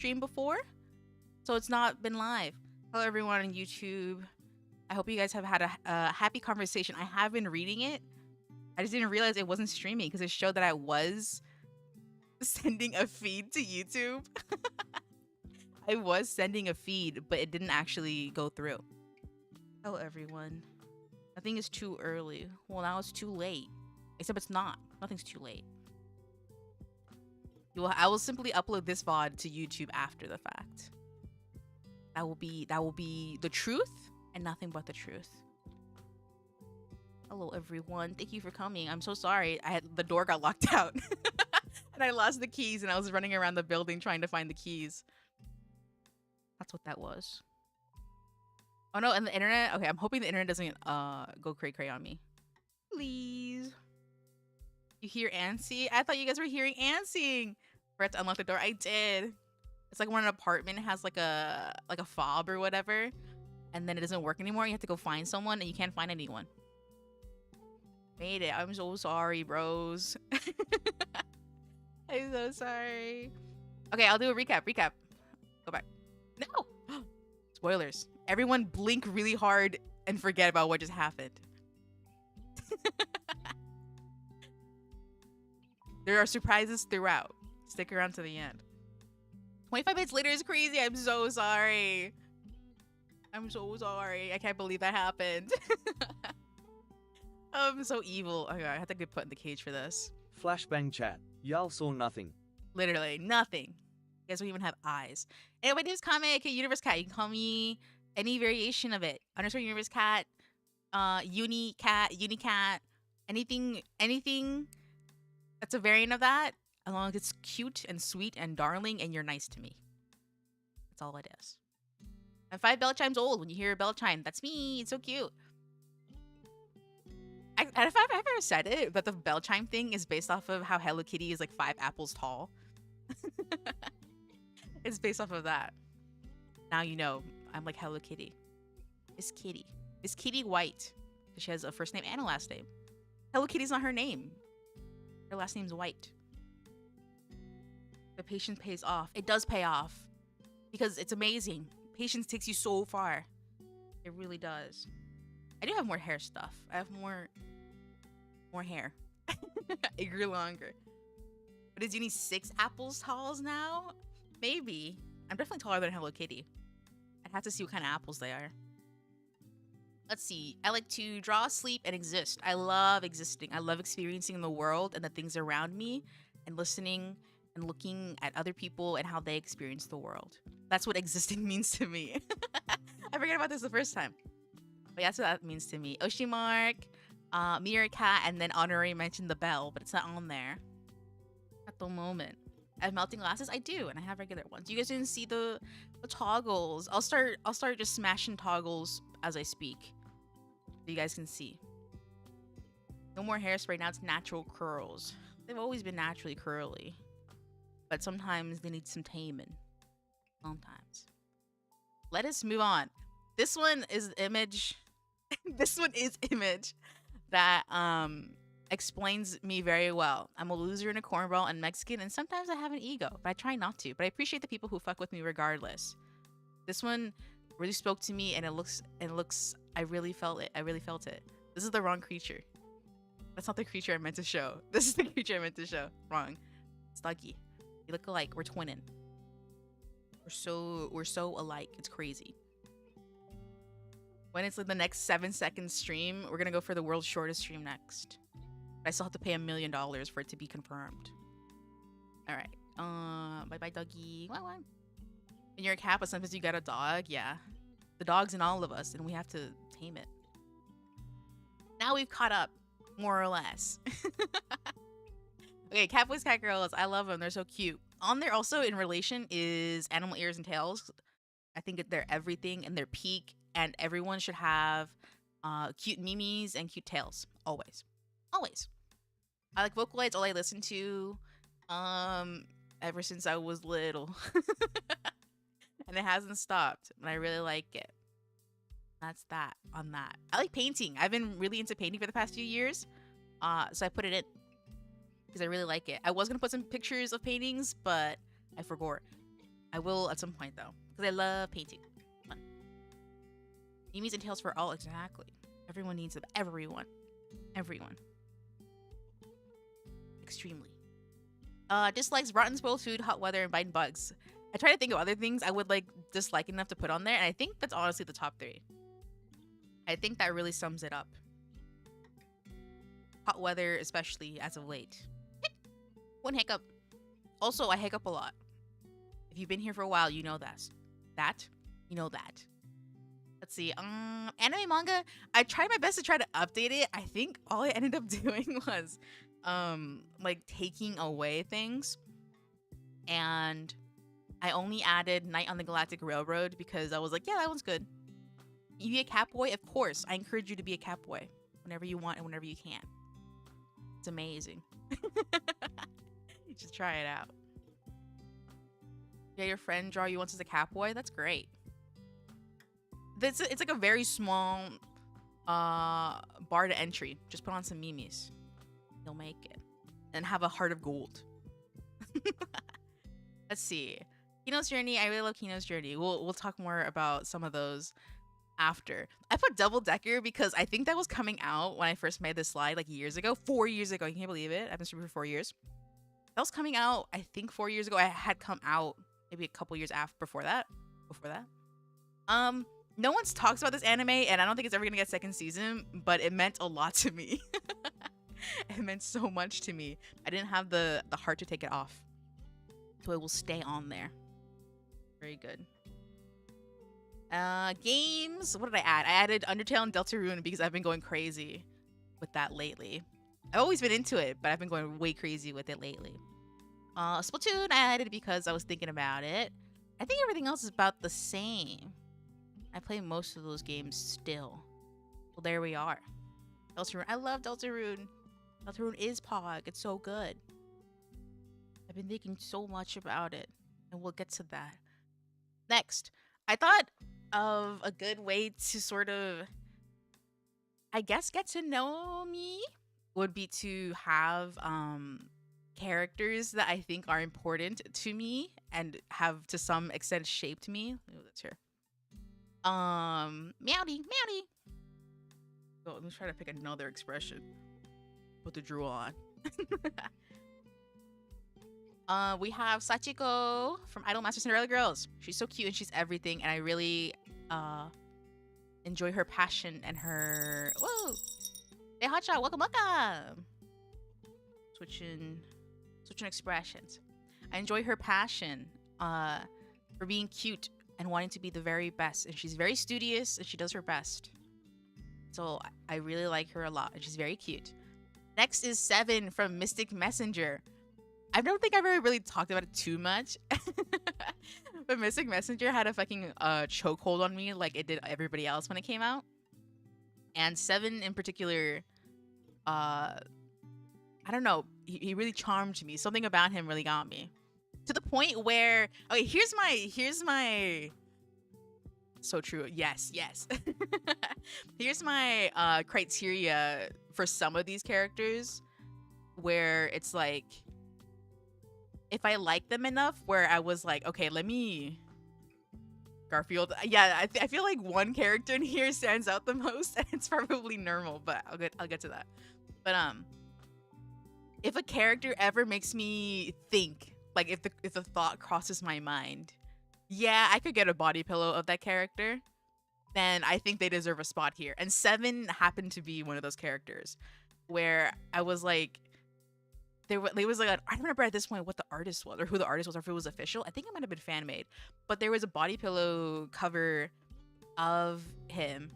stream before, so it's not been live. Hello, everyone on YouTube. I hope you guys have had a happy conversation. I have been reading it. I just didn't realize it wasn't streaming because it showed that I was sending a feed to YouTube. I was sending a feed, but it didn't actually go through. Hello, everyone. Nothing is too early. Well, now it's too late. Except it's not. Nothing's too late. I will simply upload this VOD to YouTube after the fact. That will be the truth and nothing but the truth. Hello, everyone. Thank you for coming. I'm so sorry. The door got locked out. And I lost the keys and I was running around the building trying to find the keys. That's what that was. Oh no, and the internet. Okay, I'm hoping the internet doesn't go cray-cray on me. Please. You hear Antsy? I thought you guys were hearing Antsy. Forgot to unlock the door. I did. It's like when an apartment has like a fob or whatever, and then it doesn't work anymore. You have to go find someone, and you can't find anyone. Made it. I'm so sorry, bros. I'm so sorry. Okay, I'll do a recap. Go back. No! Spoilers. Everyone blink really hard and forget about what just happened. There are surprises throughout. Stick around to the end. 25 minutes later is crazy. I'm so sorry. I'm so sorry. I can't believe that happened. I'm so evil. Okay, I have to get put in the cage for this. Flashbang chat. Y'all saw nothing. Literally nothing. You guys don't even have eyes. Anyway, my name's Kame, aka Universe Cat. You can call me any variation of it. _ Universe Cat, Unicat, anything that's a variant of that, as long as it's cute and sweet and darling and you're nice to me. That's all it is. I'm 5 bell chimes old. When you hear a bell chime, that's me. It's so cute. If I've ever said it, but the bell chime thing is based off of how Hello Kitty is like 5 apples tall. It's based off of that. Now you know I'm like Hello Kitty. Miss Kitty. Miss Kitty White. She has a first name and a last name. Hello Kitty's not her name. Her last name's White. The patience pays off. It does pay off. Because it's amazing. Patience takes you so far. It really does. I do have more hair stuff. I have more hair. It grew longer. But is Uni 6 apples tall now? Maybe. I'm definitely taller than Hello Kitty. I'd have to see what kind of apples they are. Let's see. I like to draw, sleep, and exist. I love existing. I love experiencing the world and the things around me and listening and looking at other people and how they experience the world. That's what existing means to me. I forgot about this the first time. But that's what that means to me. Oshimark, Mirror Cat, and then Honorary mentioned the bell, but it's not on there at the moment. I have melting glasses. I do, and I have regular ones. You guys didn't see the toggles. I'll start just smashing toggles as I speak, so you guys can see. No more hairspray. Now it's natural curls. They've always been naturally curly, but sometimes they need some taming. Sometimes. Let us move on. This one is image. This one is image that explains me very well. I'm a loser and a cornball and Mexican, and sometimes I have an ego, but I try not to. But I appreciate the people who fuck with me regardless. This one really spoke to me, and it looks. I really felt it. This is the wrong creature. That's not the creature I meant to show. This is the creature I meant to show. Wrong. It's Dougie. We look alike. We're twinning. We're so alike. It's crazy. When it's like the next 7-second stream, we're gonna go for the world's shortest stream next. But I still have to pay $1 million for it to be confirmed. All right. Bye bye, doggy. Wah, wah. And you're a cat, but sometimes you got a dog. Yeah, the dog's in all of us, and we have to tame it. Now we've caught up, more or less. Okay, cat boys, cat girls. I love them. They're so cute. On there also in relation is animal ears and tails. I think they're everything and they're peak. And everyone should have cute mimis and cute tails. Always. Always. I like Vocaloid's all I listen to ever since I was little. And it hasn't stopped. And I really like it. That's that on that. I like painting. I've been really into painting for the past few years. So I put it in. Because I really like it. I was going to put some pictures of paintings, but I forgot. I will at some point though, because I love painting. Fun. Memes and tales for all, exactly. Everyone needs them. Everyone. Extremely. Dislikes rotten spoiled food, hot weather, and biting bugs. I try to think of other things I would like dislike enough to put on there, and I think that's honestly the top 3. I think that really sums it up. Hot weather, especially as of late. One hiccup. Also, I hiccup a lot. If you've been here for a while, you know that. You know that. Let's see. Anime manga. I tried my best to try to update it. I think all I ended up doing was like taking away things, and I only added Night on the Galactic Railroad because I was like, yeah, that one's good. You be a cat boy? Of course. I encourage you to be a cat boy whenever you want and whenever you can. It's amazing. You should try it out. Yeah, your friend draw you once as a cat boy? That's great. It's like a very small bar to entry. Just put on some memes. You'll make it. And have a heart of gold. Let's see. Kino's Journey. I really love Kino's Journey. We'll talk more about some of those after. I put Double Decker because I think that was coming out when I first made this slide like years ago. 4 years ago. I can't believe it. I've been streaming for 4 years. That was coming out, I think 4 years ago. I had come out maybe a couple years before that. No one's talks about this anime, and I don't think it's ever gonna get second season, but it meant a lot to me. It meant so much to me. I didn't have the heart to take it off. So it will stay on there. Very good. Games. What did I add? I added Undertale and Deltarune because I've been going crazy with that lately. I've always been into it, but I've been going way crazy with it lately. Splatoon I added because I was thinking about it. I think everything else is about the same. I play most of those games still. Well, there we are. Deltarune. I love Deltarune. Deltarune is Pog. It's so good. I've been thinking so much about it, and we'll get to that. Next, I thought of a good way to sort of, I guess, get to know me would be to have characters that I think are important to me and have to some extent shaped me. Oh, that's here. Meowdy. Oh, let me try to pick another expression. Put the drool on. We have Sachiko from Idolmaster Cinderella Girls. She's so cute and she's everything, and I really enjoy her passion and her. Whoa! Hey, Hotshot, welcome. Switching expressions. I enjoy her passion for being cute and wanting to be the very best, and she's very studious and she does her best. So I really like her a lot, and she's very cute. Next is Seven from Mystic Messenger. I don't think I've ever really talked about it too much. But Mystic Messenger had a fucking chokehold on me like it did everybody else when it came out. And Seven in particular, I don't know, he really charmed me. Something about him really got me. To the point where, okay, here's my so true. Yes. Here's my criteria for some of these characters where it's like, if I like them enough, where I was like, okay, let me Garfield. Yeah, I feel like one character in here stands out the most, and it's probably normal, but I'll get to that. But if a character ever makes me think, like if the thought crosses my mind, yeah, I could get a body pillow of that character, then I think they deserve a spot here. And Seven happened to be one of those characters where I was like, there was like, I don't remember at this point what the artist was or who the artist was or if it was official. I think it might have been fan made, but there was a body pillow cover of him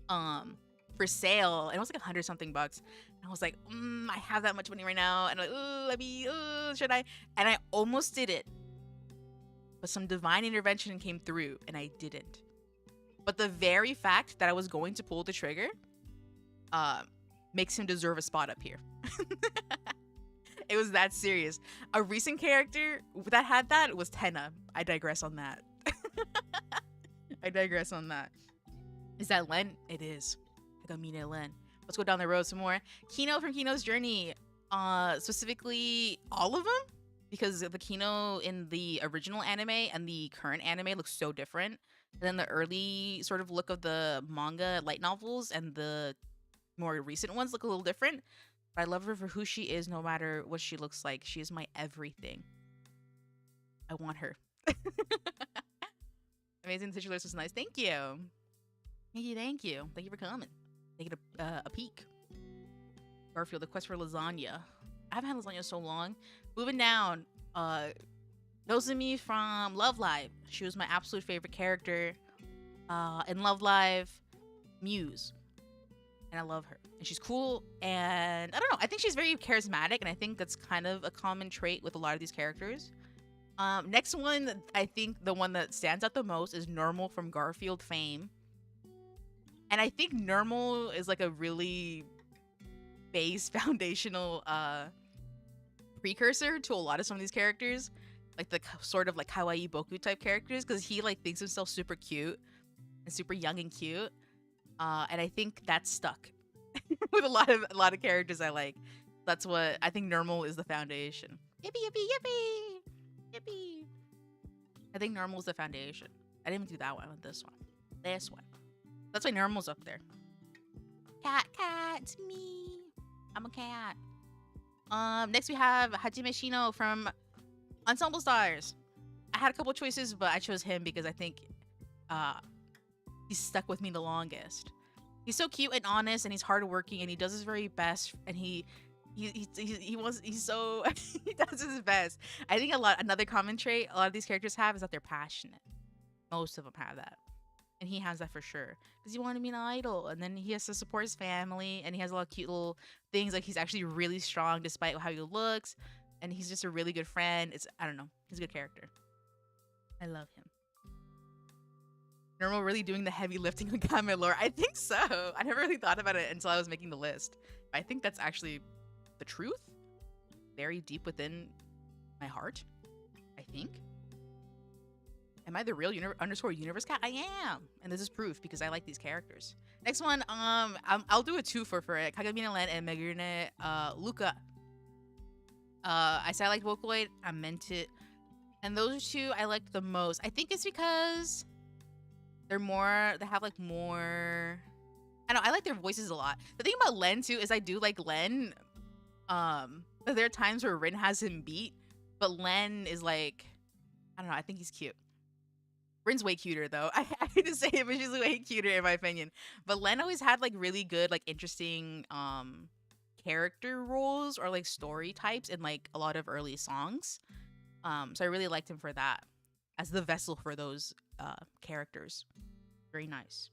for sale, and it was like $100 something. And I was like, I have that much money right now, and I'm like, should I? And I almost did it, but some divine intervention came through, and I didn't. But the very fact that I was going to pull the trigger makes him deserve a spot up here. It was that serious. A recent character that had that was Tenna. I digress on that. Is that Len? It is. I got Mina Len. Let's go down the road some more. Kino from Kino's Journey. Specifically, all of them? because the Kino in the original anime and the current anime looks so different. And then the early sort of look of the manga light novels and the more recent ones look a little different. But I love her for who she is, no matter what she looks like. She is my everything. I want her. Amazing titular was nice. Thank you. Thank you, thank you. Thank you for coming. Taking a peek. Garfield, the quest for lasagna. I haven't had lasagna so long. Moving down, Nozomi from Love Live. She was my absolute favorite character in Love Live. Muse. And I love her. And she's cool. And I don't know. I think she's very charismatic. And I think that's kind of a common trait with a lot of these characters. Next one, I think the one that stands out the most is Normal from Garfield fame. And I think Normal is like a really base foundational precursor to a lot of some of these characters, like the sort of like kawaii boku type characters, because he like thinks himself super cute and super young and cute, and I think that's stuck with a lot of characters I like. That's what I think. Normal is the foundation. Yippee yippee yippee yippee. I think Normal is the foundation. I didn't even do that one with this one. This one. That's why Normal's up there. Cat, it's me. I'm a cat. Next we have Hajime Shino from Ensemble Stars. I had a couple choices, but I chose him because I think he's stuck with me the longest. He's so cute and honest, and he's hardworking, and he does his very best, and he's so he does his best. I think another common trait a lot of these characters have is that they're passionate. Most of them have that. And he has that for sure. Because he wanted to be an idol. And then he has to support his family. And he has a lot of cute little things. Like, he's actually really strong despite how he looks. And he's just a really good friend. I don't know. He's a good character. I love him. Normal really doing the heavy lifting on Kame lore. I think so. I never really thought about it until I was making the list. I think that's actually the truth. Very deep within my heart. I think. Am I the real _universe cat? I am, and this is proof because I like these characters. Next one, I'll do a twofer for it. Kagamina Len and Megurine Luca. I said I liked Vocaloid. I meant it, and those two I liked the most. I think it's because they have like more. I don't know. I like their voices a lot. The thing about Len too is I do like Len. There are times where Rin has him beat, but Len is like, I don't know. I think he's cute. Rin's way cuter though. I hate to say it, but she's way cuter in my opinion. But Len always had like really good, like interesting character roles or like story types in like a lot of early songs. So I really liked him for that as the vessel for those characters. Very nice.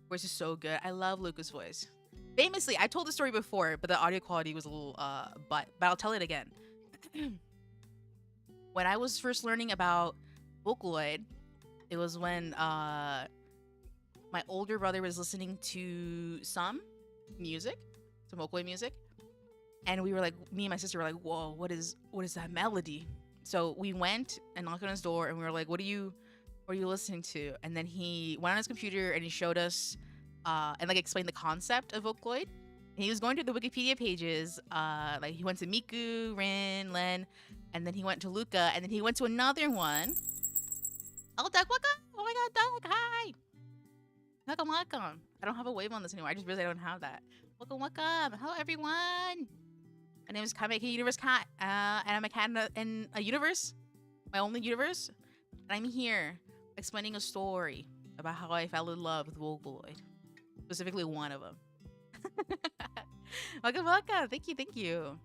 Voice is so good. I love Luca's voice. Famously, I told the story before, but the audio quality was a little but I'll tell it again. When I was first learning about Vocaloid, it was when my older brother was listening to some Vocaloid music, and we were like, me and my sister were like, whoa, what is that melody? So we went and knocked on his door, and we were like, what are you listening to? And then he went on his computer and he showed us and like explained the concept of Vocaloid. And he was going through the Wikipedia pages, like he went to Miku, Rin, Len, and then he went to Luca, and then he went to another one. Oh, Duck, welcome! Oh my god, Duck, hi! Welcome. I don't have a wave on this anymore. I just realized I don't have that. Welcome. Hello, everyone. My name is Kameki Universe Cat, and I'm a cat in a universe, my only universe. And I'm here explaining a story about how I fell in love with Vocaloid. Specifically, one of them. Welcome. Thank you.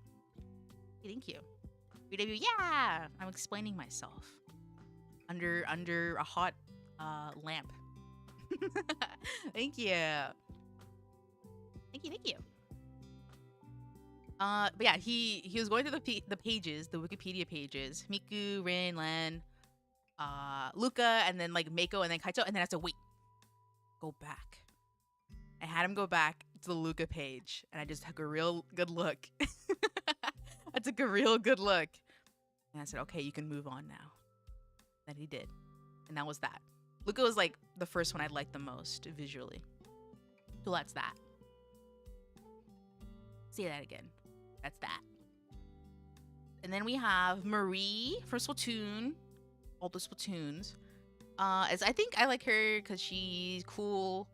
REDEBUT, yeah! I'm explaining myself. Under a hot lamp. Thank you. But yeah, he was going through the pages, the Wikipedia pages. Miku, Rin, Len, Luca, and then like Mako, and then Kaito, and then I had to go back. I had him go back to the Luca page, and I just took a real good look. I took a real good look, and I said, okay, you can move on now. And he did, and that was that. Luca was like the first one I liked the most visually. So that's that. Say that again. That's that. And then we have Marie from Splatoon. All the Splatoons. As I think I like her because she's cool.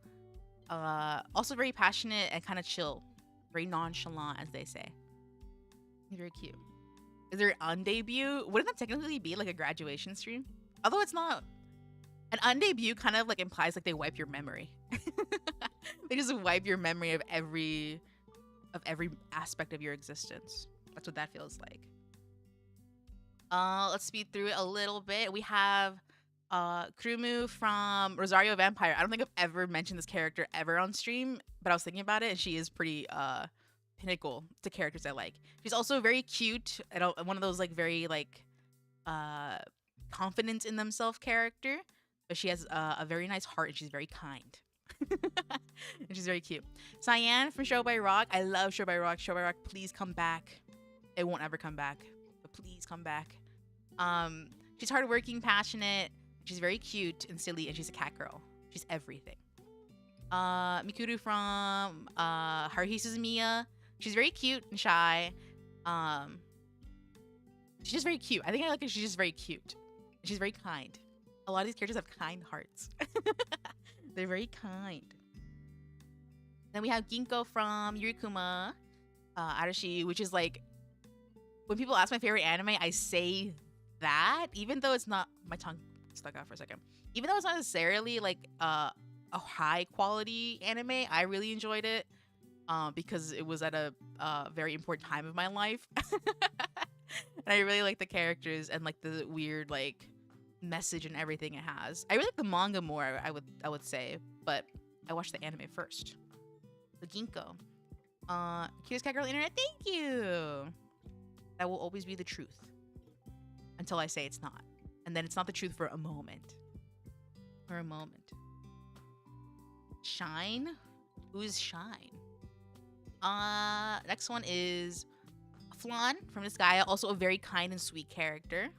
Also very passionate and kind of chill. Very nonchalant, as they say. Very cute. Is there an undebut? Wouldn't that technically be like a graduation stream? Although it's not. An undebut kind of like implies like they wipe your memory. They just wipe your memory of every aspect of your existence. That's what that feels like. Let's speed through it a little bit. We have Krumu from Rosario Vampire. I don't think I've ever mentioned this character ever on stream, but I was thinking about it, and she is pretty pinnacle to characters I like. She's also very cute. One of those like very like confident in themselves character, but she has a very nice heart and she's very kind. And she's very cute. Cyan from Show by Rock. I love Show by Rock. Show by Rock, please come back. It won't ever come back, but please come back. She's hardworking, passionate. She's very cute and silly, and she's a cat girl. She's everything. Mikuru from Haruhi Suzumiya. She's very cute and shy. She's just very cute. I think I like her. She's just very cute. She's very kind. A lot of these characters have kind hearts. They're very kind. Then we have Ginko from Yurikuma Arashi, which is like, when people ask my favorite anime, I say that, even though it's not, my tongue stuck out for a second. Even though it's not necessarily like a high quality anime, I really enjoyed it because it was at a very important time of my life. And I really like the characters and like the weird like message and everything it has. I really like the manga more, I would say, but I watched the anime first. The Ginkgo. Cutest cat girl internet, thank you. That will always be the truth. Until I say it's not. And then it's not the truth for a moment. For a moment. Shine? Who's Shine? Next one is Flan from Disgaea, also a very kind and sweet character.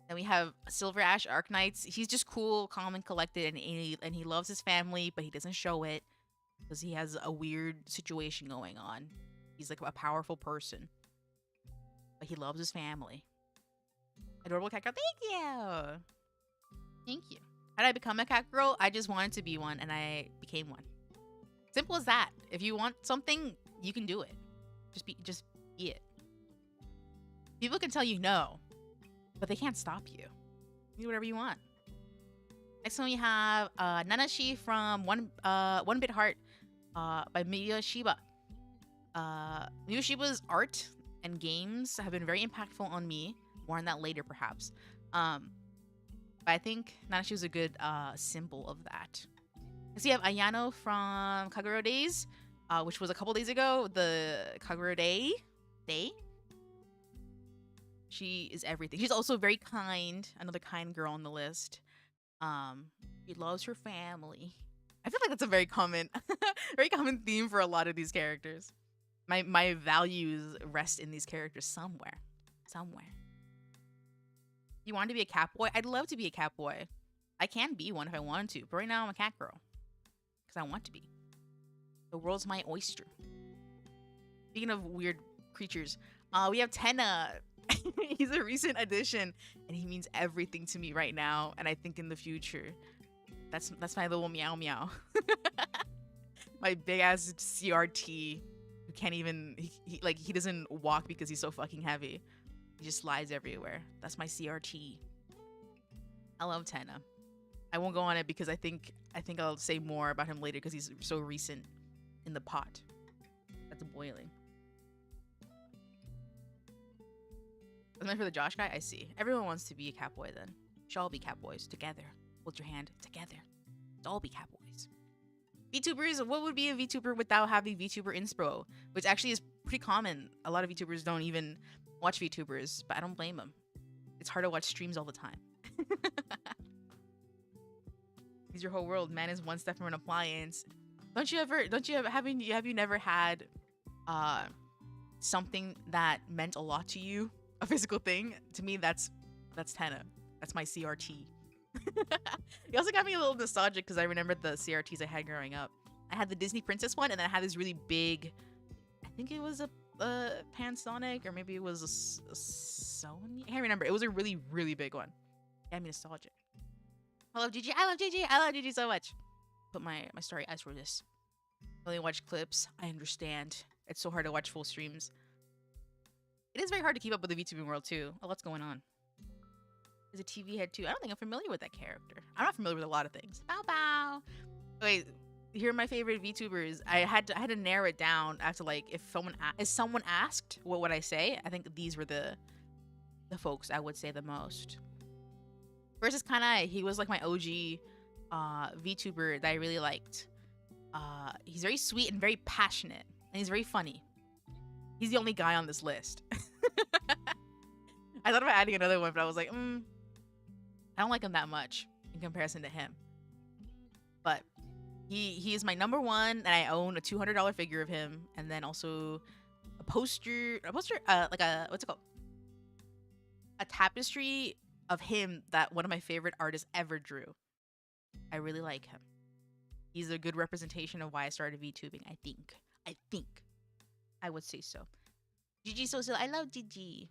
Then we have Silver Ash Arknights. He's just cool, calm, and collected, and he loves his family, but he doesn't show it because he has a weird situation going on. He's like a powerful person, but he loves his family. Adorable cat girl, thank you! Thank you. How did I become a cat girl? I just wanted to be one, and I became one. Simple as that. If you want something, you can do it. Just be it. People can tell you no, but they can't stop you. You do whatever you want. Next one we have Nanashi from One Bit Heart by Miya Shiba. Miya Shiba's art and games have been very impactful on me. More on that later, perhaps. But I think Nanashi was a good symbol of that. Next, you have Ayano from Kaguro Days, which was a couple days ago. The Kaguro Day. She is everything. She's also very kind. Another kind girl on the list. She loves her family. I feel like that's a very common, very common theme for a lot of these characters. My values rest in these characters somewhere. You want to be a cat boy? I'd love to be a cat boy. I can be one if I wanted to, but right now I'm a cat girl because I want to be. The world's my oyster. Speaking of weird creatures, we have Tenna. He's a recent addition, and he means everything to me right now, and I think in the future. That's my little meow meow. My big ass CRT who can't even he doesn't walk because he's so fucking heavy. He just slides everywhere. That's my CRT. I love Tenna. I won't go on it because I think I'll say more about him later because he's so recent in the pot that's boiling. That's meant for the Josh guy? I see. Everyone wants to be a cat boy then. Should all be cat boys together. Hold your hand together. Let's all be cat boys. VTubers, what would be a VTuber without having VTuber inspo? Which actually is pretty common. A lot of VTubers don't even watch VTubers, but I don't blame them. It's hard to watch streams all the time. He's your whole world. Man is one step from an appliance. Have you never had something that meant a lot to you? A physical thing? To me, that's Tenna. That's my CRT. It also got me a little nostalgic because I remembered the CRTs I had growing up. I had the Disney Princess one, and then I had this really big, I think it was a Panasonic, or maybe it was Sony. I can't remember. It was a really, really big one. Yeah, I'm nostalgic. I love Gigi. I love Gigi. I love Gigi so much. Put my story eyes for this. I only watch clips. I understand. It's so hard to watch full streams. It is very hard to keep up with the VTubing world too. A lot's going on. Is a TV head too? I don't think I'm familiar with that character. I'm not familiar with a lot of things. Bow bow. Wait, here are my favorite VTubers. I had to narrow it down after like if someone asked what would I say. I think these were the folks I would say the most. First is Kanai. He was like my OG VTuber that I really liked. He's very sweet and very passionate, and he's very funny. He's the only guy on this list. I thought about adding another one, but I was like, I don't like him that much in comparison to him. But he is my number one, and I own a $200 figure of him, and then also a poster, like a, what's it called? A tapestry of him that one of my favorite artists ever drew. I really like him. He's a good representation of why I started VTubing, I think. I would say so. Gigi so silly. I love Gigi.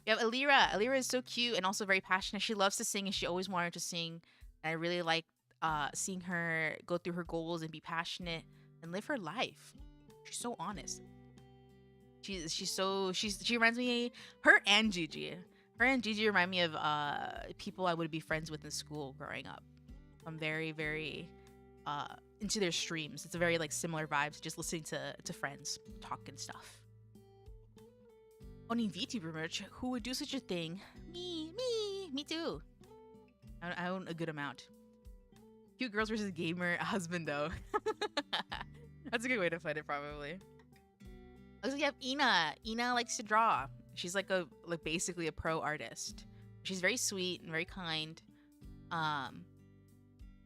We have Alira. Alira is so cute and also very passionate. She loves to sing and she always wanted to sing. And I really like seeing her go through her goals and be passionate and live her life. She's so honest. She reminds me, her and Gigi remind me of people I would be friends with in school growing up. I'm very, very into their streams. It's a very like similar vibes, just listening to friends talk and stuff. Owning VTuber merch, who would do such a thing? Me too. I own a good amount. Cute girls versus gamer husband though. That's a good way to put it probably. Also, you have Ina. Ina likes to draw. She's like basically a pro artist. She's very sweet and very kind.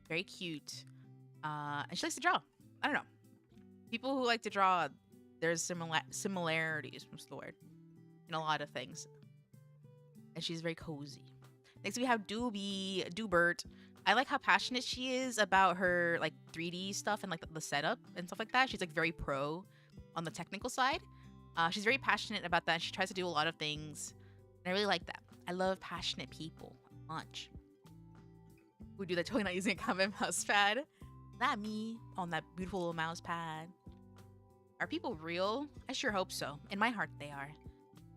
Very cute. And she likes to draw. I don't know. People who like to draw, there's similarities, what's the word? In a lot of things. And she's very cozy. Next we have Dubert. I like how passionate she is about her like 3D stuff and like the setup and stuff like that. She's like very pro on the technical side. She's very passionate about that. She tries to do a lot of things. And I really like that. I love passionate people. Much. Who do that totally not using a common mouse pad? Not me on that beautiful little mouse pad. Are people real? I sure hope so. In my heart, they are.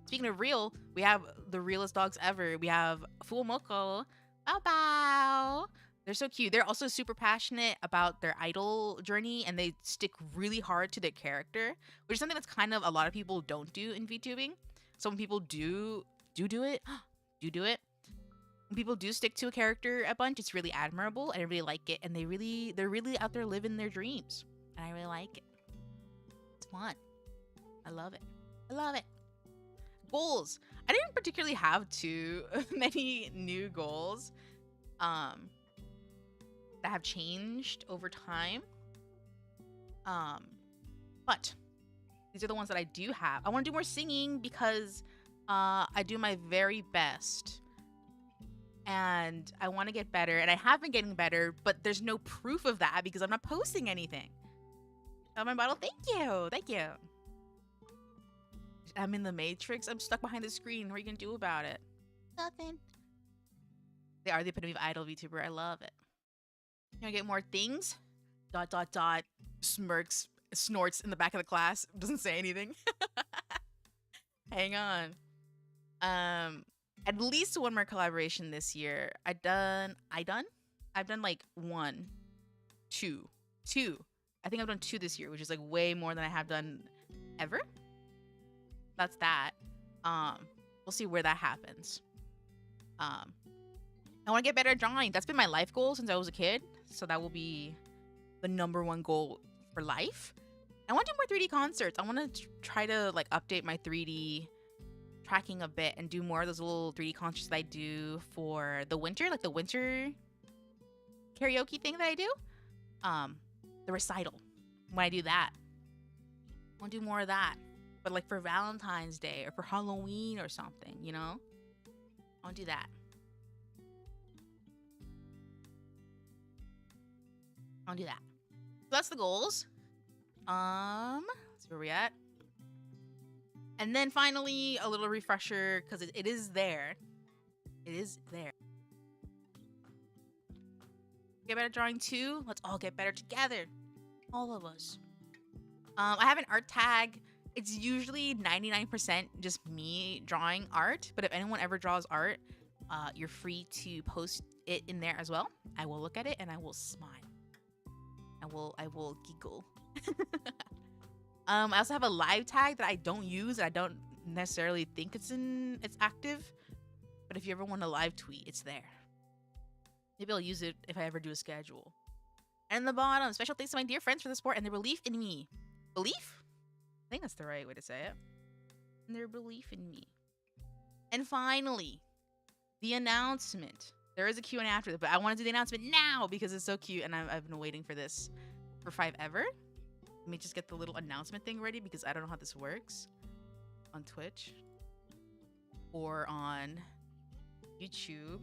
Speaking of real, we have the realest dogs ever. We have Fuomoko. Bow bow. They're so cute. They're also super passionate about their idol journey, and they stick really hard to their character, which is something that's kind of a lot of people don't do in VTubing. So when people do it, when people do stick to a character a bunch, it's really admirable, and I really like it. And they're really out there living their dreams, and I really like it. It's fun. I love it. I love it. Goals. I didn't particularly have too many new goals that have changed over time. But these are the ones that I do have. I want to do more singing because I do my very best. And I want to get better. And I have been getting better, but there's no proof of that because I'm not posting anything. Oh, my bottle. Thank you. Thank you. I'm in the Matrix. I'm stuck behind the screen. What are you going to do about it? Nothing. They are the epitome of idol VTuber. I love it. You want to get more things? ... Smirks, snorts in the back of the class. Doesn't say anything. Hang on. At least one more collaboration this year. I've done like two. I think I've done 2 this year, which is like way more than I have done ever. That's that. We'll see where that happens. I want to get better at drawing. That's been my life goal since I was a kid. So that will be the #1 goal for life. I want to do more 3D concerts. I want to try to like update my 3D tracking a bit and do more of those little 3D concerts that I do for the winter, like the winter karaoke thing that I do. The recital. When I do that, I want to do more of that. But like for Valentine's Day or for Halloween or something, you know? I want to do that. I'll do that. So that's the goals. Let's see where we at. And then finally, a little refresher because it is there. It is there. Get better drawing too. Let's all get better together. All of us. I have an art tag. It's usually 99% just me drawing art. But if anyone ever draws art, you're free to post it in there as well. I will look at it and I will smile. I will giggle. I also have a live tag that I don't use. I don't necessarily think it's active. But if you ever want to live tweet, it's there. Maybe I'll use it if I ever do a schedule. And the bottom, special thanks to my dear friends for the support and their belief in me. Belief? I think that's the right way to say it. And their belief in me. And finally, the announcement. There is a Q&A after this, but I want to do the announcement now because it's so cute and I've been waiting for this for forever. Let me just get the little announcement thing ready because I don't know how this works on Twitch or on YouTube.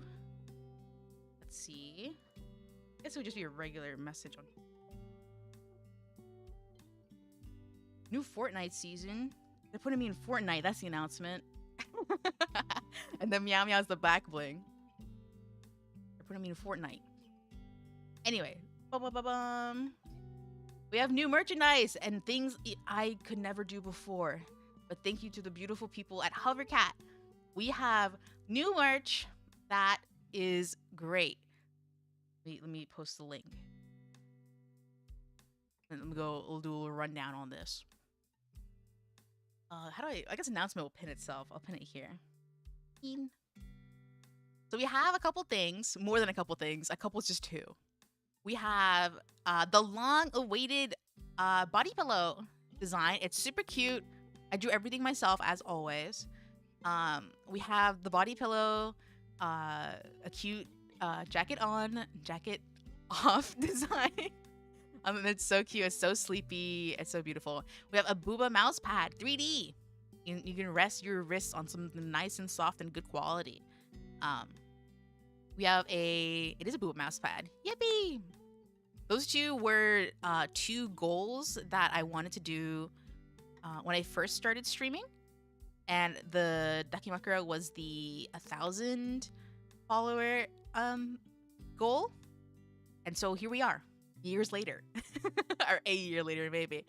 Let's see. I guess it would just be a regular message on new Fortnite season. They're putting me in Fortnite. That's the announcement. And then Meow Meow's the back bling. They're putting me in Fortnite. Anyway, we have new merchandise and things I could never do before. But thank you to the beautiful people at Hovercat. We have new merch that is great. Let me post the link. And we'll do a little rundown on this. How do I guess announcement will pin itself. I'll pin it here. So we have a couple things, more than a couple things. A couple is just two. We have the long-awaited body pillow design. It's super cute. I drew everything myself, as always. We have the body pillow, a cute jacket on, jacket off design. It's so cute. It's so sleepy. It's so beautiful. We have a Booba mouse pad, 3D. You can rest your wrists on something nice and soft and good quality. We have it is a Booba mouse pad. Yippee! Those two were two goals that I wanted to do when I first started streaming. And the Dakimakura was the 1,000 follower goal. And so here we are, years later. Or a year later, maybe.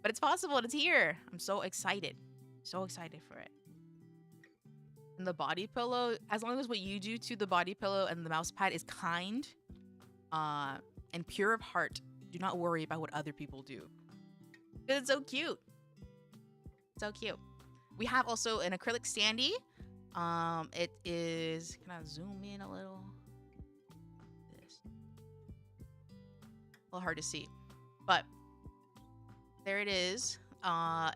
But it's possible and it's here. I'm so excited. So excited for it. And the body pillow, as long as what you do to the body pillow and the mouse pad is kind and pure of heart, do not worry about what other people do. It's so cute. So cute. We have also an acrylic standee. It is, can I zoom in a little? This. A little hard to see, but there it is.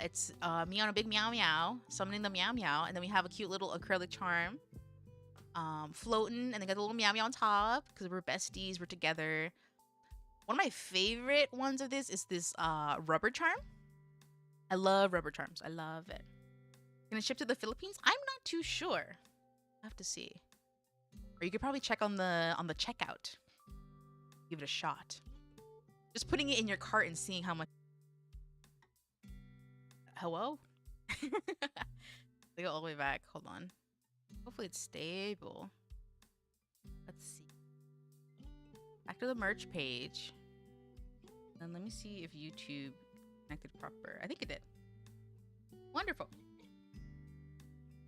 It's me on a big meow meow, summoning the meow meow, and then we have a cute little acrylic charm floating, and they got the little meow meow on top because we're besties, we're together. One of my favorite ones of this is this rubber charm. I love rubber charms. I love it. Gonna ship to the Philippines? I'm not too sure. I have to see. Or you could probably check on the checkout. Give it a shot. Just putting it in your cart and seeing how much. Hello? They go all the way back. Hold on. Hopefully it's stable. Let's see. Back to the merch page. And let me see if YouTube connected proper. I think it did. Wonderful.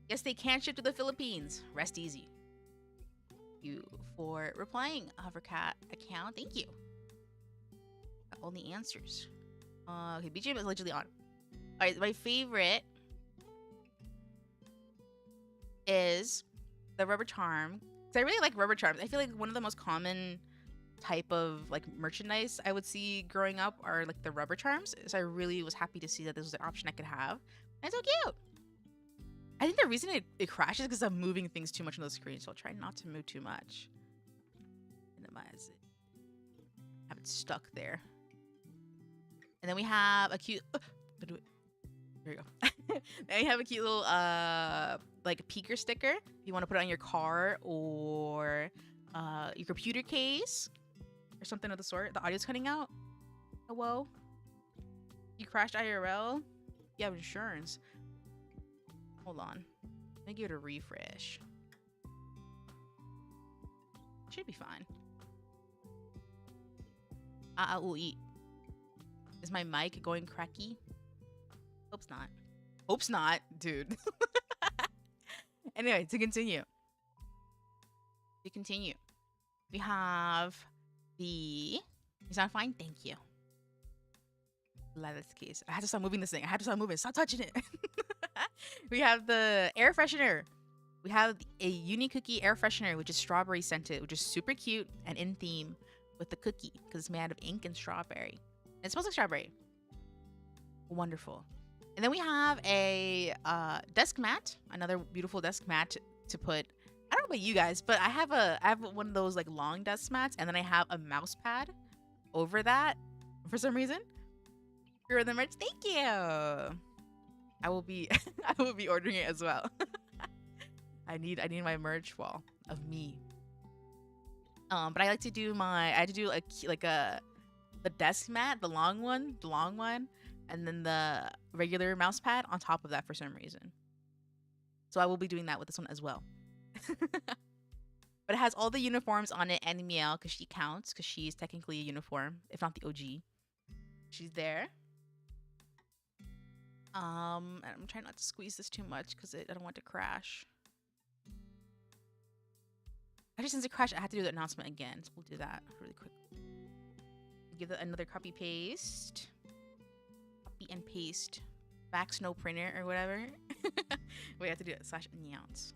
Yes, they can ship to the Philippines. Rest easy. Thank you for replying, Hovercat account. Thank you. Got all the answers. Okay, BGM is literally on. Alright, my favorite is the rubber charm. Because I really like rubber charms. I feel like one of the most common type of like merchandise I would see growing up are like the rubber charms. So I really was happy to see that this was an option I could have. And it's so cute. I think the reason it crashes is because I'm moving things too much on the screen, so I'll try not to move too much. Minimize it. Have it stuck there. And then we have a cute... there you go. Then we have a cute little like peeker sticker. If you want to put it on your car or your computer case or something of the sort. The audio's cutting out. Hello? You crashed IRL? You have insurance. Hold on. Let me give it a refresh. Should be fine. I will eat. Is my mic going cracky? Hope's not. Hope's not, dude. Anyway, to continue. We have the... Is that fine? Thank you. Let's case. I had to stop moving this thing. I had to stop moving. Stop touching it. We have the air freshener. We have a uni cookie air freshener, which is strawberry scented, which is super cute and in theme with the cookie because it's made out of ink and strawberry. And it smells like strawberry. Wonderful. And then we have a desk mat, another beautiful desk mat to put. I don't know about you guys, but I have one of those like long desk mats, and then I have a mouse pad over that for some reason. You're in the merch. Thank you. I will be ordering it as well. I need my merch wall of me. But I like to do the desk mat, the long one, and then the regular mouse pad on top of that for some reason. So I will be doing that with this one as well. But it has all the uniforms on it and Miel because she counts because she's technically a uniform, if not the OG. She's there. And I'm trying not to squeeze this too much because I don't want it to crash. Actually, since it crashed, I have to do the announcement again. So we'll do that really quick. Give it another copy paste. Copy and paste. Back snow printer or whatever. We have to do it / announce.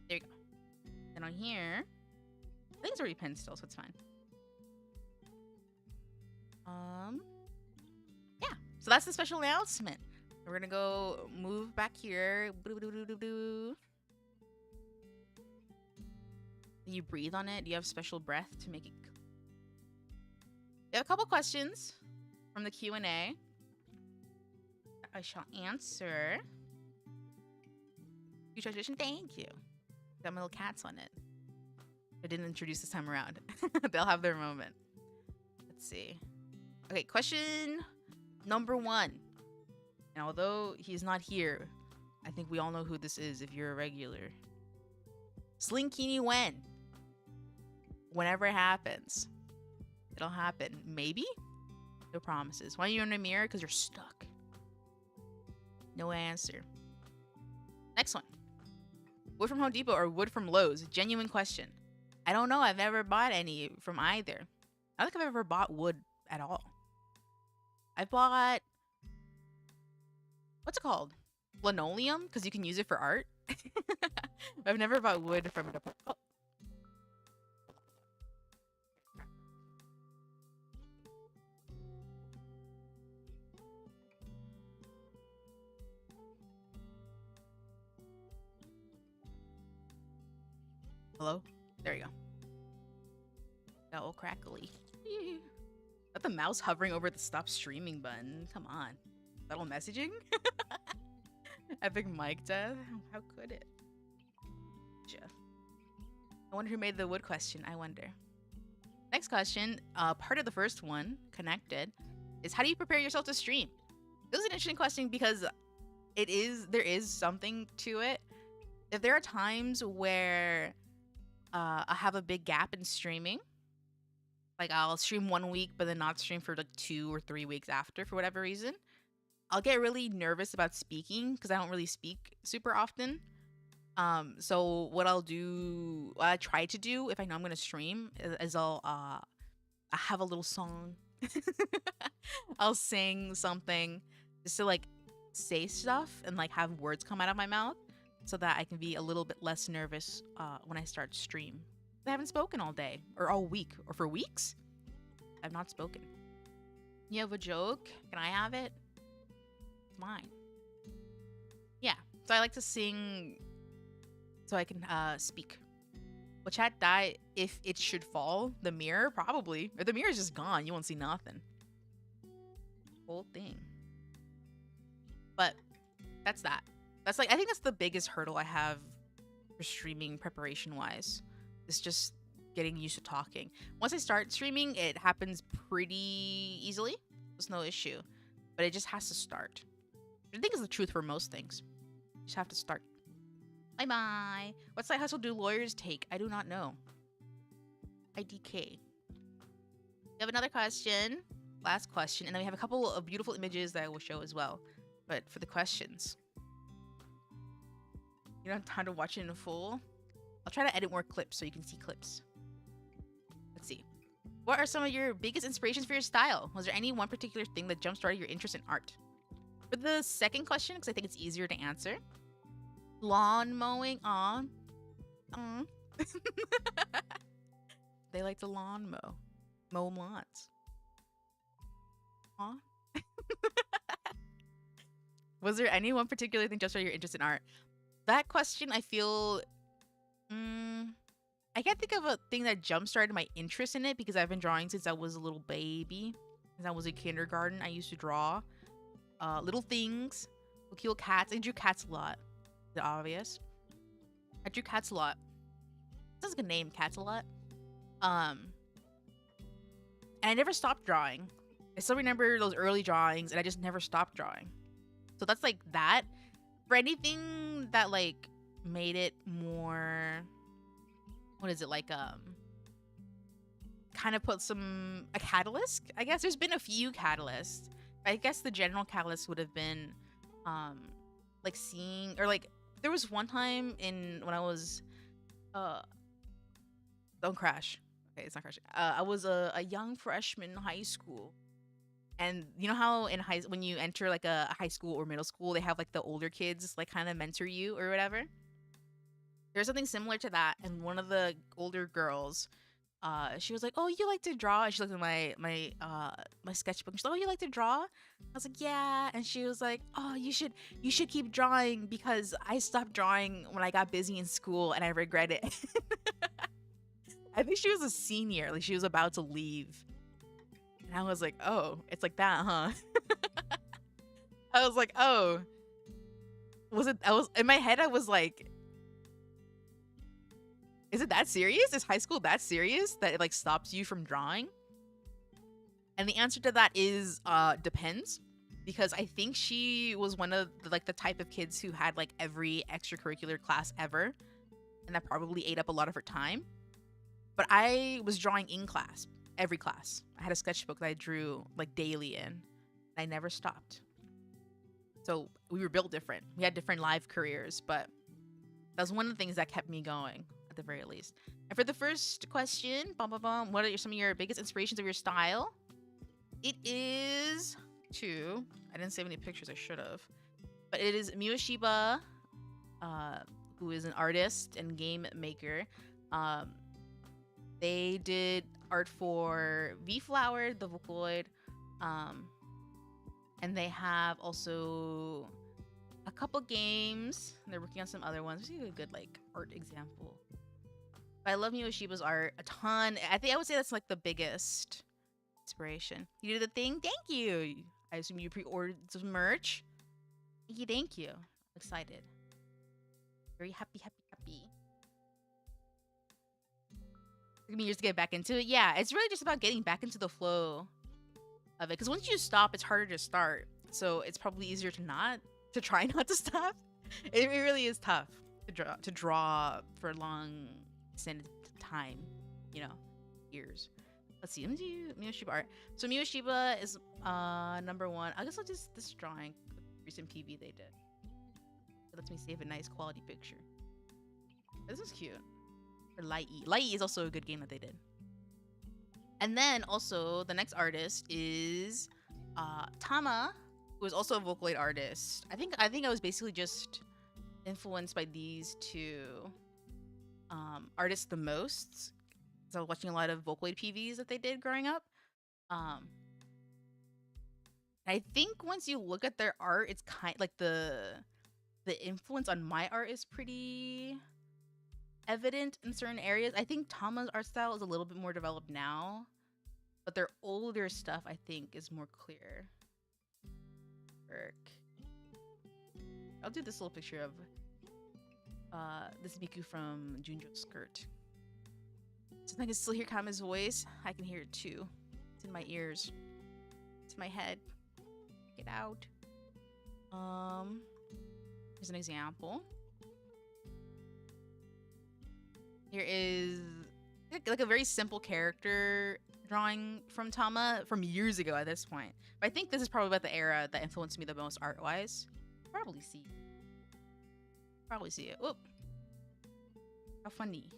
There you go. Then on here, I think it's already pinned still, so it's fine. Yeah. So that's the special announcement. We're gonna go move back here. Do you breathe on it? Do you have special breath to make it? We have a couple questions from the Q&A. I shall answer. You transition. Thank you. Got my little cats on it. I didn't introduce this time around. They'll have their moment. Let's see. Okay, question number 1. And although he's not here, I think we all know who this is if you're a regular. Slinkini when? Whenever it happens. It'll happen. Maybe? No promises. Why are you in a mirror? Because you're stuck. No answer. Next one. Wood from Home Depot or wood from Lowe's? Genuine question. I don't know. I've never bought any from either. I don't think I've ever bought wood at all. I bought... What's it called? Linoleum? Because you can use it for art. I've never bought wood from... Oh. Hello? There you go. Got all crackly. Is that the mouse hovering over the stop streaming button? Come on. Subtle messaging? Epic mic death? How could it? Jeff. I wonder who made the wood question. I wonder. Next question, part of the first one, connected, is how do you prepare yourself to stream? This is an interesting question because there is something to it. If there are times where I have a big gap in streaming, like I'll stream 1 week but then not stream for like 2 or 3 weeks after for whatever reason, I'll get really nervous about speaking because I don't really speak super often. So what I try to do if I know I'm gonna stream is I have a little song. I'll sing something just to like say stuff and like have words come out of my mouth so that I can be a little bit less nervous when I start stream. I haven't spoken all day or all week or for weeks. I've not spoken. You have a joke? Can I have it? It's mine. Yeah. So I like to sing so I can speak. Will chat die if it should fall? The mirror? Probably. If the mirror is just gone, you won't see nothing. Whole thing. But that's that. That's like, I think that's the biggest hurdle I have for streaming preparation wise. It's just getting used to talking. Once I start streaming, it happens pretty easily. There's no issue, but it just has to start. I think it's the truth for most things. You just have to start. Bye bye. What side hustle do lawyers take? I do not know. IDK. We have another question. Last question. And then we have a couple of beautiful images that I will show as well. But for the questions, you don't have time to watch it in full. I'll try to edit more clips so you can see clips. Let's see. What are some of your biggest inspirations for your style? Was there any one particular thing that jump-started your interest in art? For the second question, because I think it's easier to answer. Lawn mowing on. They like to lawn mow. Mow lawns. Aw. Was there any one particular thing just for your interest in art? That question, I feel... I can't think of a thing that jump-started my interest in it because I've been drawing since I was a little baby. Since I was in kindergarten, I used to draw little things. Cute cats. I drew cats a lot. Is it obvious? I drew cats a lot. That's a good name, cats a lot. And I never stopped drawing. I still remember those early drawings and I just never stopped drawing. So that's like that. For anything that like made it more, what is it, like kind of put a catalyst, I guess. There's been a few catalysts. I guess the general catalyst would have been like seeing, or like there was one time when I was don't crash. Okay, it's not crashing. I was a young freshman in high school. And you know how when you enter like a high school or middle school, they have like the older kids like kind of mentor you or whatever? There's something similar to that. And one of the older girls, she was like, "Oh, you like to draw?" And she looked at my sketchbook. She's like, "Oh, you like to draw?" I was like, "Yeah." And she was like, "Oh, you should keep drawing because I stopped drawing when I got busy in school and I regret it." I think she was a senior, like she was about to leave. And I was like, "Oh, it's like that, huh?" I was like, "Oh." In my head I was like, is it that serious? Is high school that serious that it like stops you from drawing? And the answer to that is depends, because I think she was one of the type of kids who had like every extracurricular class ever, and that probably ate up a lot of her time. But I was drawing in class, every class. I had a sketchbook that I drew like daily in, and I never stopped. So we were built different. We had different life careers, but that was one of the things that kept me going, at the very least. And for the first question, what are some of your biggest inspirations of your style? It is two. I didn't save any pictures, I should have. But it is Miyoshiba, who is an artist and game maker. They did art for V-Flower, the Vocaloid, and they have also a couple games. They're working on some other ones. This is a good like art example. But I love Miyoshiba's art a ton. I would say that's like the biggest inspiration. You did the thing. Thank you. I assume you pre-ordered some merch. Thank you. I'm excited. Very happy. Took me years to get back into it. Yeah, it's really just about getting back into the flow of it. Because once you stop, it's harder to start. So it's probably easier to try not to stop. It really is tough to draw for a long extended time. Years. Let's see. Let me do Miyoshiba art. So Miyoshiba is number one. I guess I'll just this drawing, recent PV they did. It lets me save a nice quality picture. This is cute. Or Lai-E. Lai-E is also a good game that they did. And then also the next artist is Tama, who is also a Vocaloid artist. I think I was basically just influenced by these two artists the most. So I was watching a lot of Vocaloid PVs that they did growing up. I think once you look at their art, it's kind like the influence on my art is pretty evident in certain areas. I think Tama's art style is a little bit more developed now, but their older stuff I think is more clear. I'll do this little picture of this Miku from Junjo's skirt. So I can still hear Kama's voice. I can hear it too. It's in my ears. It's in my head. Get out. Here's an example. Here is like a very simple character drawing from Tama from years ago at this point. But I think this is probably about the era that influenced me the most art-wise. Probably see it. Whoop. How funny.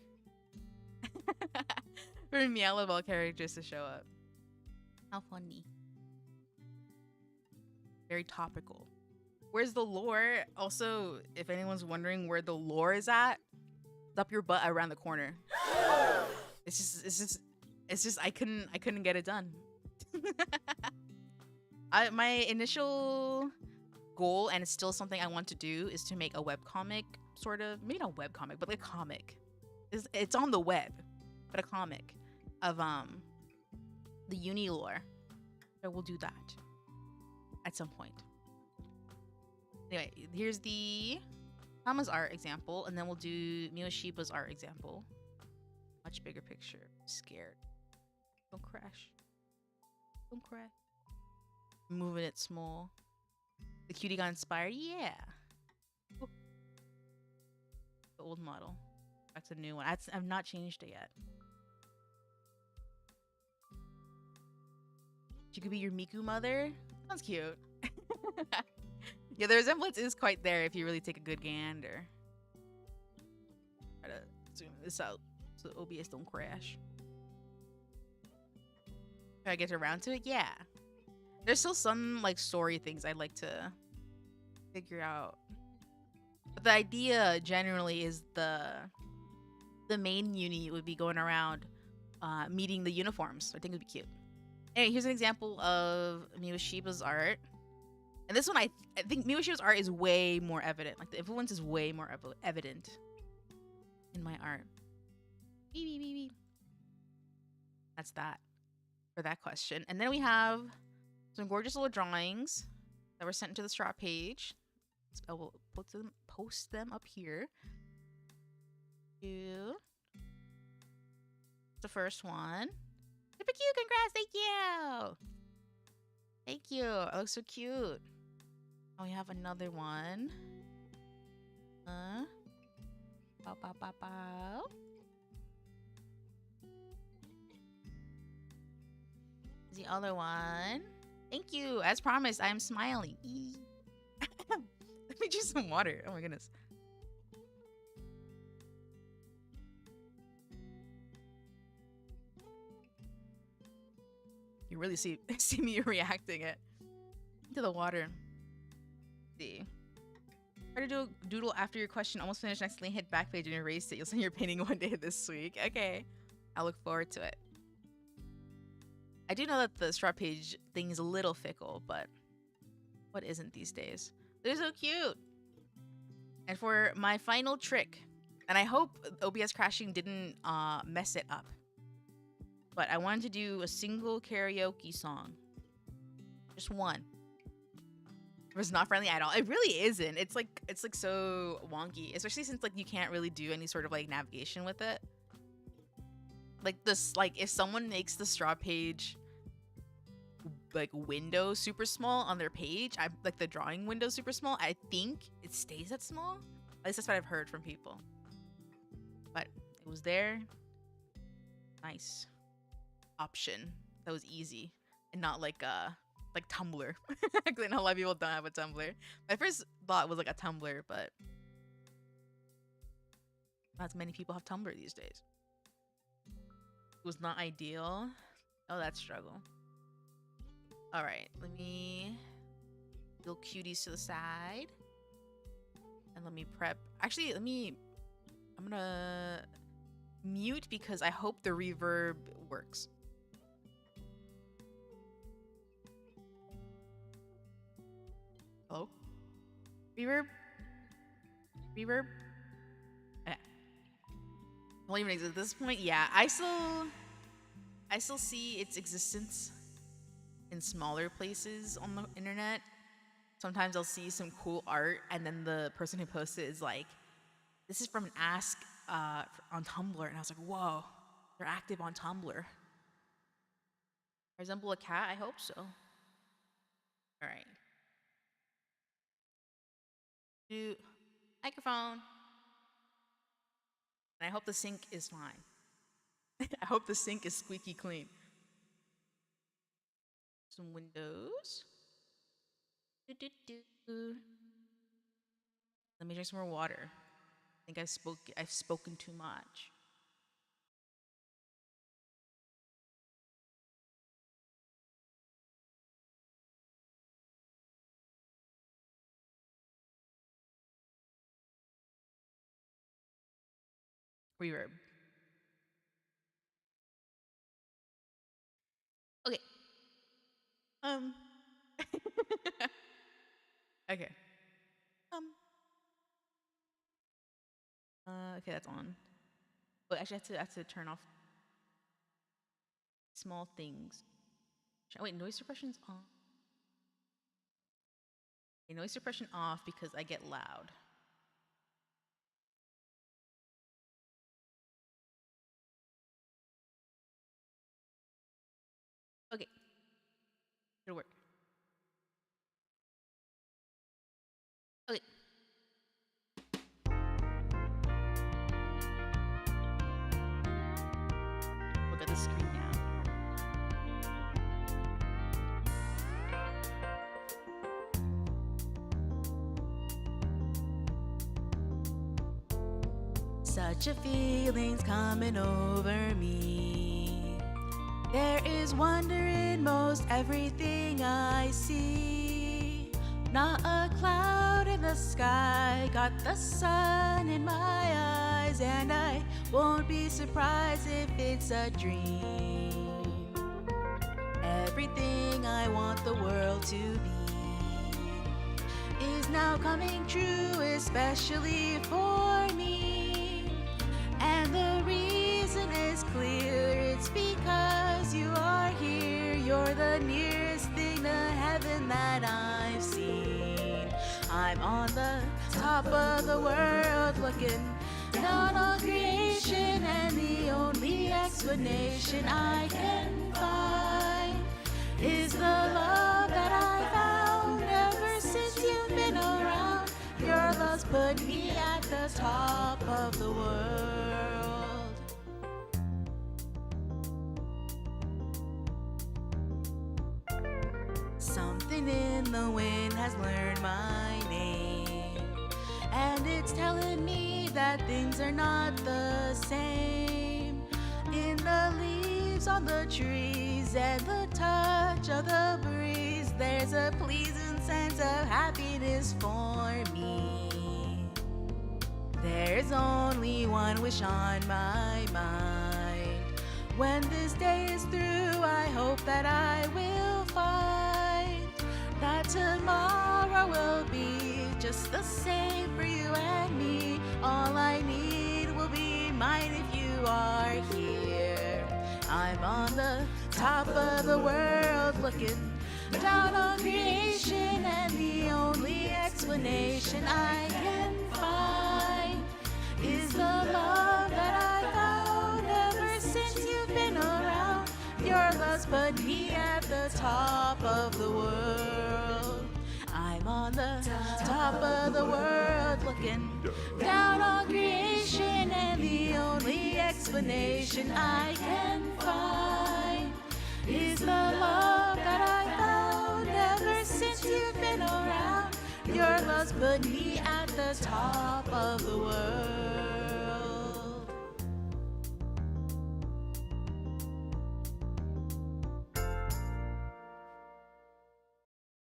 For me, I love all characters to show up. How funny. Very topical. Where's the lore? Also, if anyone's wondering where the lore is at, it's up your butt around the corner. It's just I couldn't get it done. My initial goal, and it's still something I want to do, is to make a webcomic, sort of, maybe not webcomic, but like a comic. It's on the web, but a comic of the uni lore. So we'll do that at some point. Anyway, here's the Tama's art example, and then we'll do Miyoshiba's art example. Much bigger picture. I'm scared. Don't crash. Don't crash. Moving it small. The cutie got inspired. Yeah. Ooh. The old model. That's a new one. I've not changed it yet. She could be your Miku mother. Sounds cute. Yeah, the resemblance is quite there if you really take a good gander. Try to zoom this out so OBS don't crash. Try to get around to it. Yeah. There's still some like story things I'd like to figure out. But the idea generally is the main uni would be going around meeting the uniforms. I think it would be cute. Anyway, here's an example of Miyoshiba's art. And this one, I think Miyoshiba's art is way more evident. Like, the influence is way more evident in my art. Beep, beep, beep, beep. That's that for that question. And then we have some gorgeous little drawings that were sent to the Straw page. I will post them up here. The first one. Super cute, congrats, thank you. Thank you, it looks so cute. Oh, we have another one. Bow, bow, bow, bow. The other one. Thank you, as promised, I am smiling. Let me drink some water, oh my goodness. You really see me reacting it to the water. Let's see. Try to do a doodle after your question almost finished and accidentally hit back page and erased it. You'll send your painting one day this week. Okay. I'll look forward to it. I do know that the Straw page thing is a little fickle, but what isn't these days? They're so cute. And for my final trick, and I hope OBS crashing didn't mess it up, but I wanted to do a single karaoke song. Just one. It was not friendly at all. It really isn't. It's like so wonky, especially since like you can't really do any sort of like navigation with it. Like this, like if someone makes the Straw page like window super small on their page, I like the drawing window super small, I think it stays that small. At least that's what I've heard from people. But it was there. Nice option that was easy and not like Tumblr. Because I know a lot of people don't have a Tumblr. My first thought was like a Tumblr, but not as many people have Tumblr these days. It was not ideal. Oh, that struggle. All right, let me little cuties to the side, and let me prep. Actually, I'm gonna mute because I hope the reverb works. Hello? Reverb? Reverb? Don't even exist at this point. Yeah, I still see its existence in smaller places on the internet. Sometimes I'll see some cool art and then the person who posted is like, this is from an ask on Tumblr, and I was like, whoa, They're active on Tumblr. I resemble a cat? I hope so. All right. Do microphone. And I hope the sink is fine. I hope the sink is squeaky clean. Some windows. Let me drink some more water. I think I've spoken too much. Reverb. Okay. Okay. Okay, that's on. But actually, I have to turn off small things. Wait, noise suppression's on. Okay, noise suppression off because I get loud. Okay. It'll work. Okay. Look at the screen now. Such a feeling's coming over me. There is wonder in most everything I see. Not a cloud in the sky, got the sun in my eyes, and I won't be surprised if it's a dream. Everything I want the world to be is now coming true, especially for me. And the reason is clear, it's because you are here. You're the nearest thing to heaven that I've seen. I'm on the top of the world looking down on creation, and the only explanation I can find is the love that I found ever since you've been around. Your love's put me at the top of the world. Something in the wind has learned my name, and it's telling me that things are not the same. In the leaves on the trees and the touch of the breeze, there's a pleasing sense of happiness for me. There's only one wish on my mind. When this day is through, I hope that I will find that tomorrow will be just the same for you and me. All I need will be mine if you are here. I'm on the top of the world looking down on creation, and the only explanation I can find is the love that I found ever since you've been around. Your love's put me at the top of the world. I'm on the top of the world looking down on creation, and the only explanation I can find is the love that I found ever since you've been around. Your love's put me at the top of the world.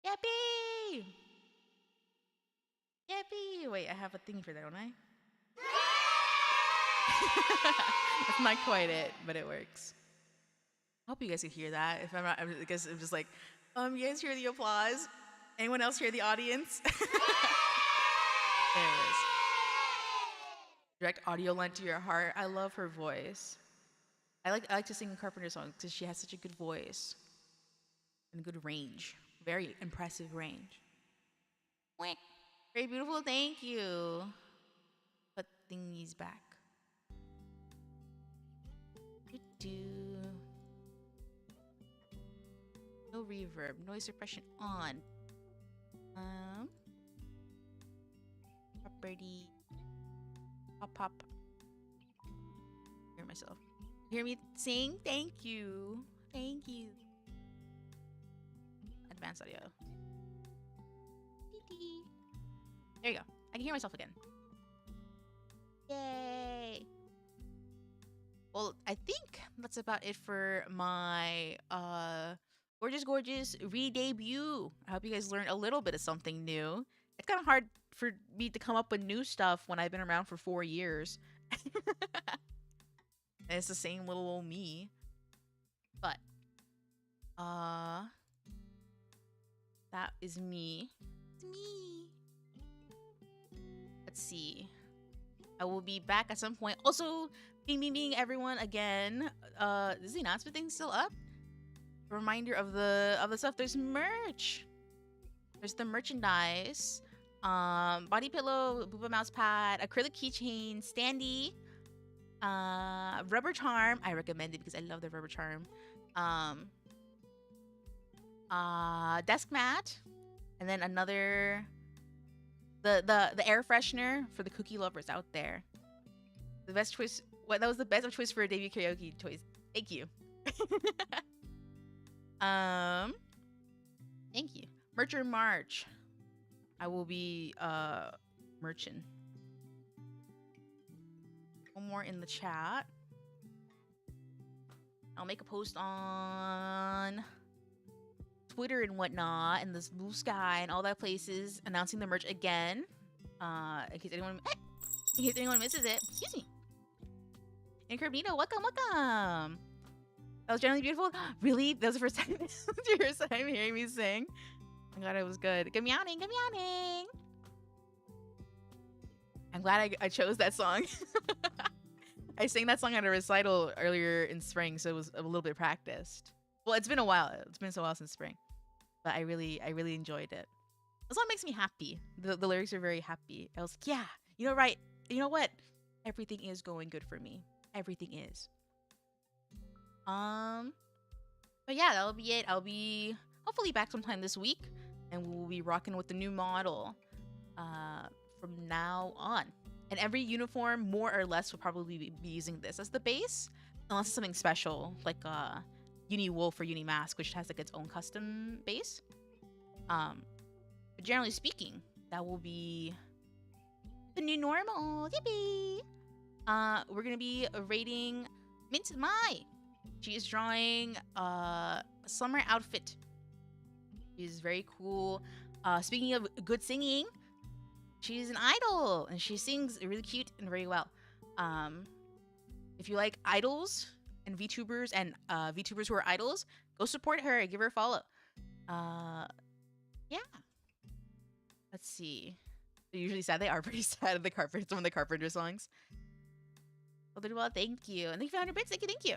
Yippee! Yippee! Wait, I have a thing for that, don't I? That's not quite it, but it works. I hope you guys can hear that. If I'm not, I guess I'm just like, you guys hear the applause? Anyone else hear the audience? There it is. Direct audio lent to your heart. I love her voice. I like to sing Carpenter songs because she has such a good voice and good range. Very impressive range. Very beautiful, thank you. Put thingies back. do no reverb, noise suppression on. Property. Pop pop. Hear myself. Hear me sing? Thank you. Thank you. Advanced audio. There you go. I can hear myself again. Yay. Well, I think that's about it for my gorgeous re-debut. I hope you guys learned a little bit of something new. It's kind of hard for me to come up with new stuff when I've been around for 4 years. And it's the same little old me. But that is me. It's me. Let's see. I will be back at some point. Also, being everyone again. Is the announcement thing still up? A reminder of the stuff. There's merch. There's the merchandise. Body pillow, booba mouse pad, acrylic keychain, standee, rubber charm. I recommend it because I love the rubber charm. Desk mat, and then another the air freshener for the cookie lovers out there. The best choice. That was the best of choice for a debut karaoke choice. Thank you. Thank you. Mercher March. I will be merchant. One more in the chat. I'll make a post on Twitter and whatnot, and this Blue Sky and all that places announcing the merch again. In case anyone misses it. Excuse me. Incognito, welcome. That was generally beautiful. Really? That was the first time hearing me sing. Oh my god, it was good. Good meowing. I'm glad I chose that song. I sang that song at a recital earlier in spring, so it was a little bit practiced. Well, it's been a while. It's been so while since spring, but I really enjoyed it. The song makes me happy. The lyrics are very happy. I was like, yeah, right. You know what? Everything is going good for me. Everything is. But yeah, that'll be it. I'll be hopefully back sometime this week, and we'll be rocking with the new model from now on. And every uniform, more or less, will probably be using this as the base, unless it's something special, like Uni Wolf or Uni Mask, which has like its own custom base. But generally speaking, that will be the new normal. Yippee! We're gonna be rating Mint Mai. She is drawing a summer outfit. She's very cool. Speaking of good singing, she's an idol and she sings really cute and very well. If you like idols and VTubers and VTubers who are idols, go support her. Give her a follow. Yeah. Let's see. They're usually sad. They are pretty sad at the Carpenter, some of the Carpenter songs. Well, thank you. And thank you for 100 bits. Thank you.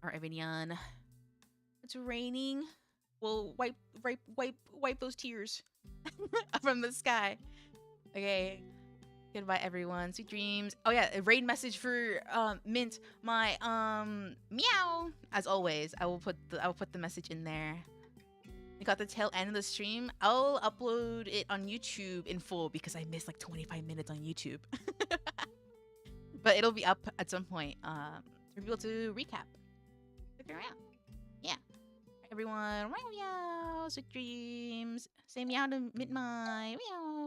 Alright, everyone. It's raining. We'll wipe those tears from the sky. Okay. Goodbye, everyone. Sweet dreams. Oh yeah, a raid message for Mint. My meow. As always, I will put the message in there. We got the tail end of the stream. I'll upload it on YouTube in full because I missed like 25 minutes on YouTube. But it'll be up at some point for people to recap. Stick around. Yeah. Everyone, meow, sweet dreams. Say meow to Mint My. Meow.